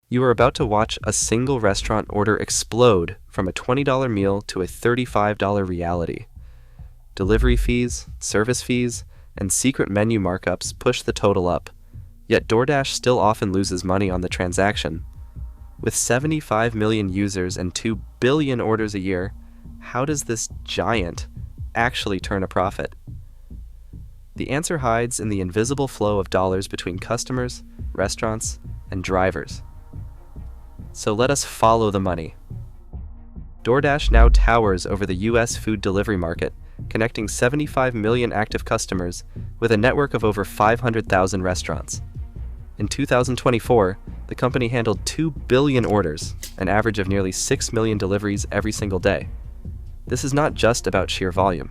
You are about to watch a single restaurant order explode from a $20 meal to a $35 reality. Delivery fees, service fees, and secret menu markups push the total up, yet DoorDash still often loses money on the transaction. With 75 million users and 2 billion orders a year, how does this giant actually turn a profit? The answer hides in the invisible flow of dollars between customers, restaurants, and drivers. So let us follow the money. DoorDash now towers over the US food delivery market, connecting 75 million active customers with a network of over 500,000 restaurants. In 2024, the company handled 2 billion orders, an average of nearly 6 million deliveries every single day. This is not just about sheer volume.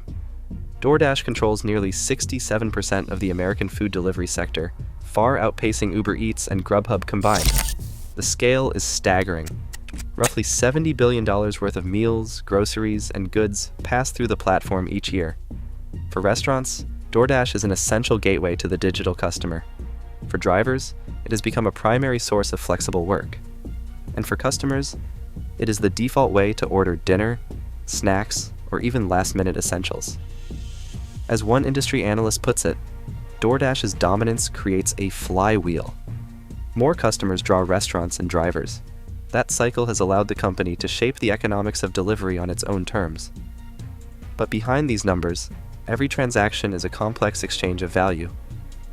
DoorDash controls nearly 67% of the American food delivery sector, far outpacing Uber Eats and Grubhub combined. The scale is staggering. Roughly $70 billion worth of meals, groceries, and goods pass through the platform each year. For restaurants, DoorDash is an essential gateway to the digital customer. For drivers, it has become a primary source of flexible work. And for customers, it is the default way to order dinner, snacks, or even last-minute essentials. As one industry analyst puts it, DoorDash's dominance creates a flywheel. More customers draw restaurants and drivers. That cycle has allowed the company to shape the economics of delivery on its own terms. But behind these numbers, every transaction is a complex exchange of value.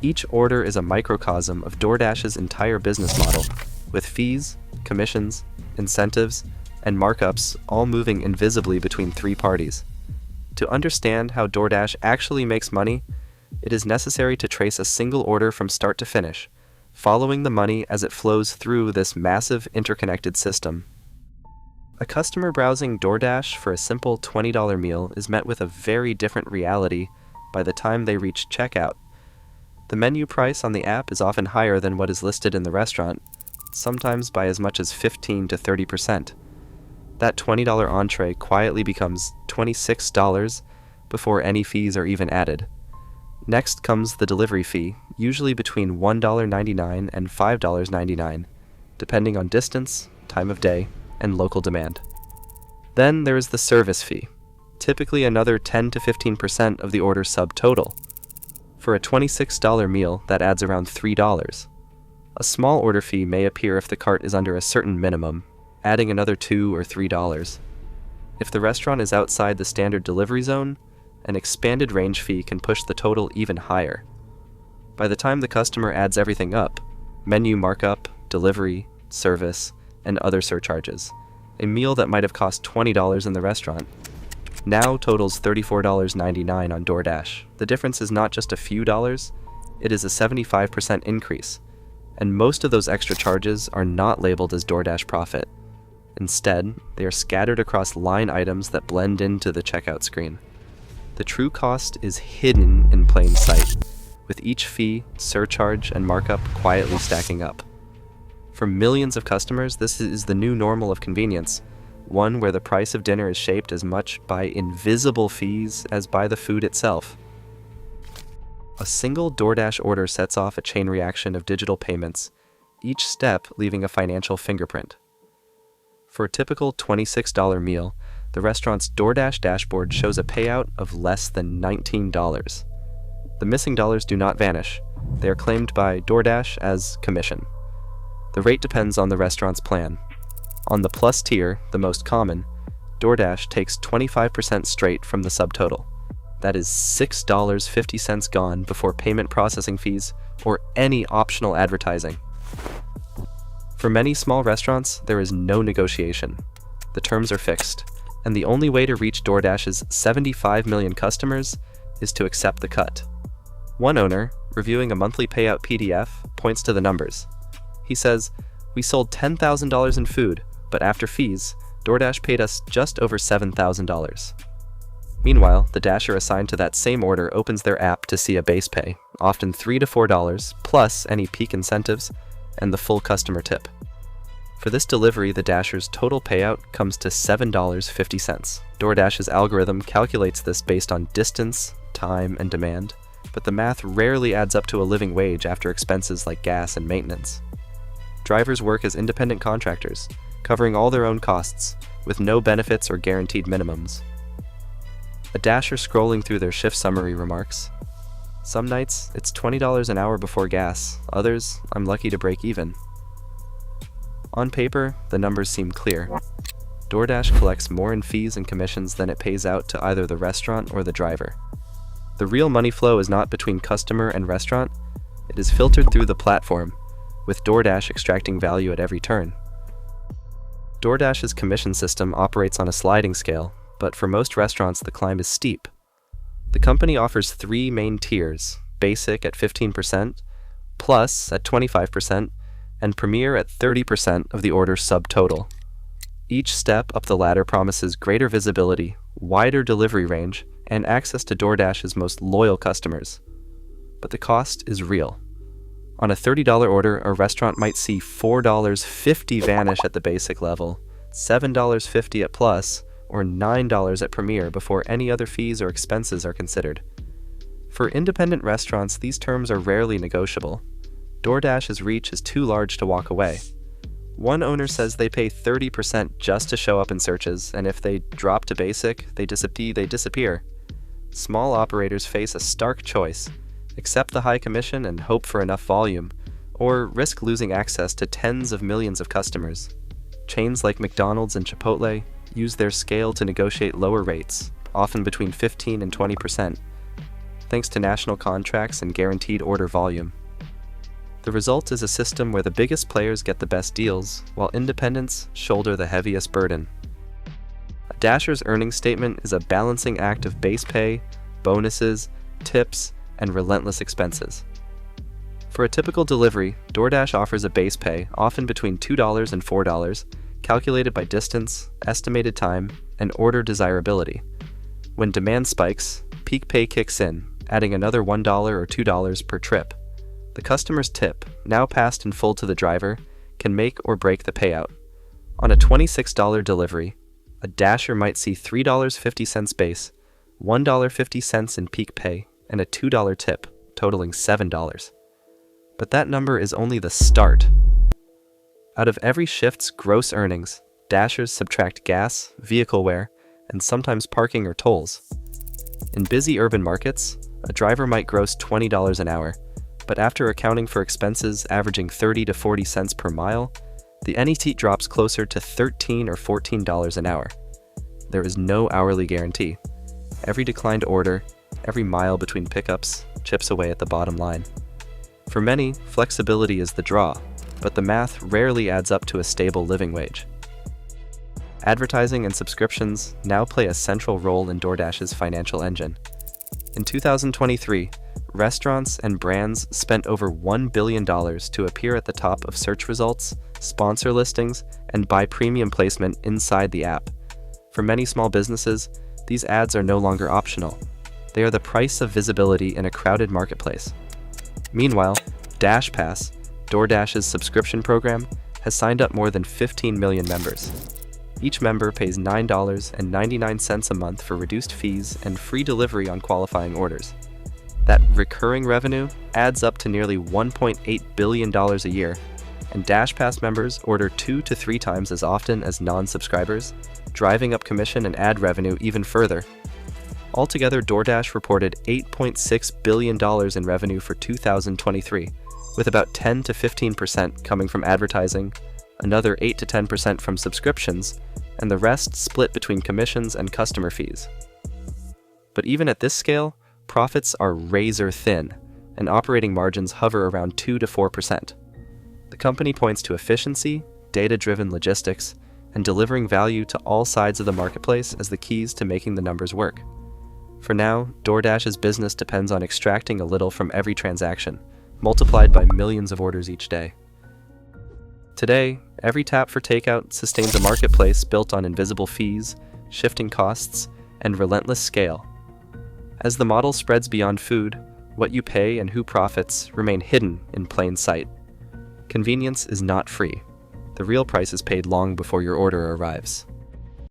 Each order is a microcosm of DoorDash's entire business model, with fees, commissions, incentives, and markups all moving invisibly between three parties. To understand how DoorDash actually makes money, it is necessary to trace a single order from start to finish, following the money as it flows through this massive interconnected system. A customer browsing DoorDash for a simple $20 meal is met with a very different reality by the time they reach checkout. The menu price on the app is often higher than what is listed in the restaurant, sometimes by as much as 15 to 30%. That $20 entree quietly becomes $26 before any fees are even added. Next comes the delivery fee, usually between $1.99 and $5.99, depending on distance, time of day, and local demand. Then there is the service fee, typically another 10 to 15% of the order's subtotal. For a $26 meal, that adds around $3. A small order fee may appear if the cart is under a certain minimum, adding another $2 or $3. If the restaurant is outside the standard delivery zone, an expanded range fee can push the total even higher. By the time the customer adds everything up, menu markup, delivery, service, and other surcharges, a meal that might have cost $20 in the restaurant now totals $34.99 on DoorDash. The difference is not just a few dollars, it is a 75% increase, and most of those extra charges are not labeled as DoorDash profit. Instead, they are scattered across line items that blend into the checkout screen. The true cost is hidden in plain sight, with each fee, surcharge, and markup quietly stacking up. For millions of customers, this is the new normal of convenience, one where the price of dinner is shaped as much by invisible fees as by the food itself. A single DoorDash order sets off a chain reaction of digital payments, each step leaving a financial fingerprint. For a typical $26 meal, the restaurant's DoorDash dashboard shows a payout of less than $19. The missing dollars do not vanish. They are claimed by DoorDash as commission. The rate depends on the restaurant's plan. On the Plus tier, the most common, DoorDash takes 25% straight from the subtotal. That is $6.50 gone before payment processing fees or any optional advertising. For many small restaurants, there is no negotiation. The terms are fixed, and the only way to reach DoorDash's 75 million customers is to accept the cut. One owner, reviewing a monthly payout PDF, points to the numbers. He says, "We sold $10,000 in food, but after fees, DoorDash paid us just over $7,000. Meanwhile, the dasher assigned to that same order opens their app to see a base pay, often $3 to $4, plus any peak incentives and the full customer tip. For this delivery, the dasher's total payout comes to $7.50. DoorDash's algorithm calculates this based on distance, time, and demand, but the math rarely adds up to a living wage after expenses like gas and maintenance. Drivers work as independent contractors, covering all their own costs, with no benefits or guaranteed minimums. A Dasher scrolling through their shift summary remarks, "Some nights, it's $20 an hour before gas. Others, I'm lucky to break even." On paper, the numbers seem clear. DoorDash collects more in fees and commissions than it pays out to either the restaurant or the driver. The real money flow is not between customer and restaurant, it is filtered through the platform, with DoorDash extracting value at every turn. DoorDash's commission system operates on a sliding scale, but for most restaurants the climb is steep. The company offers 3 main tiers: Basic at 15%, Plus at 25%, and Premier at 30% of the order's subtotal. Each step up the ladder promises greater visibility, wider delivery range, and access to DoorDash's most loyal customers. But the cost is real. On a $30 order, a restaurant might see $4.50 vanish at the basic level, $7.50 at Plus, or $9 at Premier before any other fees or expenses are considered. For independent restaurants, these terms are rarely negotiable. DoorDash's reach is too large to walk away. One owner says they pay 30% just to show up in searches, and if they drop to basic, they disappear. Small operators face a stark choice: accept the high commission and hope for enough volume, or risk losing access to tens of millions of customers. Chains like McDonald's and Chipotle use their scale to negotiate lower rates, often between 15 and 20%, thanks to national contracts and guaranteed order volume. The result is a system where the biggest players get the best deals, while independents shoulder the heaviest burden. A Dasher's earnings statement is a balancing act of base pay, bonuses, tips, and relentless expenses. For a typical delivery, DoorDash offers a base pay, often between $2 and $4, calculated by distance, estimated time, and order desirability. When demand spikes, peak pay kicks in, adding another $1 or $2 per trip. The customer's tip, now passed in full to the driver, can make or break the payout. On a $26 delivery, a Dasher might see $3.50 base, $1.50 in peak pay, and a $2 tip, totaling $7. But that number is only the start. Out of every shift's gross earnings, Dashers subtract gas, vehicle wear, and sometimes parking or tolls. In busy urban markets, a driver might gross $20 an hour, but after accounting for expenses averaging 30 to 40 cents per mile, the NET drops closer to $13 or $14 an hour. There is no hourly guarantee. Every declined order, every mile between pickups, chips away at the bottom line. For many, flexibility is the draw, but the math rarely adds up to a stable living wage. Advertising and subscriptions now play a central role in DoorDash's financial engine. In 2023, restaurants and brands spent over $1 billion to appear at the top of search results, sponsor listings, and buy premium placement inside the app. For many small businesses, these ads are no longer optional. They are the price of visibility in a crowded marketplace. Meanwhile, DashPass, DoorDash's subscription program, has signed up more than 15 million members. Each member pays $9.99 a month for reduced fees and free delivery on qualifying orders. That recurring revenue adds up to nearly $1.8 billion a year, and DashPass members order 2 to 3 times as often as non-subscribers, driving up commission and ad revenue even further. Altogether, DoorDash reported $8.6 billion in revenue for 2023, with about 10 to 15% coming from advertising, another 8 to 10% from subscriptions, and the rest split between commissions and customer fees. But even at this scale, profits are razor thin, and operating margins hover around 2 to 4%. The company points to efficiency, data-driven logistics, and delivering value to all sides of the marketplace as the keys to making the numbers work. For now, DoorDash's business depends on extracting a little from every transaction, multiplied by millions of orders each day. Today, every tap for takeout sustains a marketplace built on invisible fees, shifting costs, and relentless scale. As the model spreads beyond food, what you pay and who profits remain hidden in plain sight. Convenience is not free. The real price is paid long before your order arrives.